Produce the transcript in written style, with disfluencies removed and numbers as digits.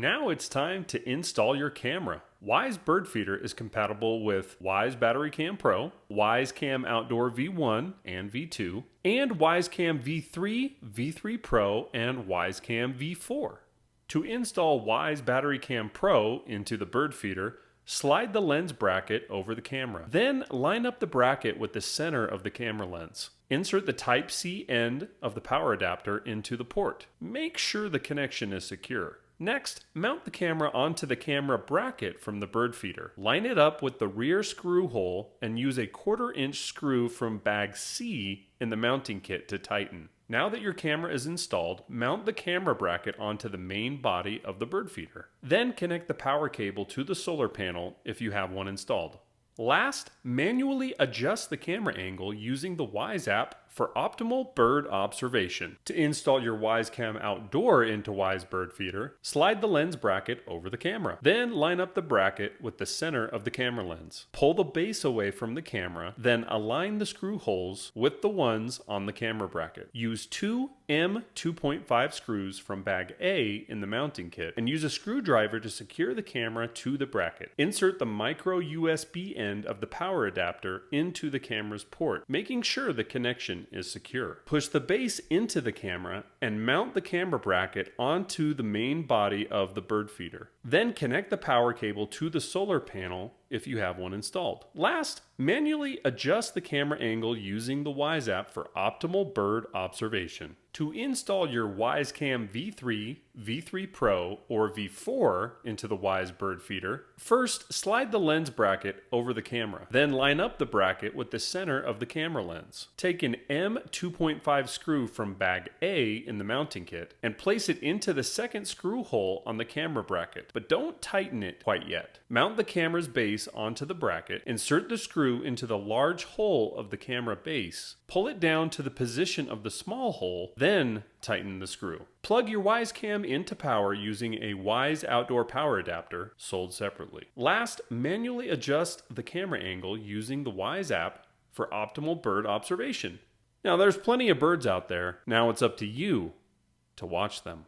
Now it's time to install your camera. Wyze Bird Feeder is compatible with Wyze Battery Cam Pro, Wyze Cam Outdoor V1 and V2, and Wyze Cam V3, V3 Pro, and Wyze Cam V4. To install Wyze Battery Cam Pro into the bird feeder, slide the lens bracket over the camera. Then line up the bracket with the center of the camera lens. Insert the Type-C end of the power adapter into the port. Make sure the connection is secure. Next, mount the camera onto the camera bracket from the bird feeder. Line it up with the rear screw hole and use a 1/4-inch screw from bag C in the mounting kit to tighten. Now that your camera is installed, mount the camera bracket onto the main body of the bird feeder. Then connect the power cable to the solar panel if you have one installed. Last, manually adjust the camera angle using the Wyze app for optimal bird observation. To install your Wyze Cam Outdoor into Wyze Bird Feeder, slide the lens bracket over the camera. Then line up the bracket with the center of the camera lens. Pull the base away from the camera, then align the screw holes with the ones on the camera bracket. Use two M2.5 screws from bag A in the mounting kit and use a screwdriver to secure the camera to the bracket. Insert the micro USB end of the power adapter into the camera's port, making sure the connection is secure. Push the base into the camera and mount the camera bracket onto the main body of the bird feeder. Then connect the power cable to the solar panel if you have one installed. Last, manually adjust the camera angle using the Wyze app for optimal bird observation. To install your Wyze Cam V3, V3 Pro, or V4 into the Wyze Bird Feeder, first slide the lens bracket over the camera. Then line up the bracket with the center of the camera lens. Take an M2.5 screw from bag A in the mounting kit and place it into the second screw hole on the camera bracket, but don't tighten it quite yet. Mount the camera's base onto the bracket, insert the screw into the large hole of the camera base, pull it down to the position of the small hole, then tighten the screw. Plug your Wyze Cam into power using a Wyze Outdoor power adapter sold separately. Last, manually adjust the camera angle using the Wyze app for optimal bird observation. Now there's plenty of birds out there. Now it's up to you to watch them.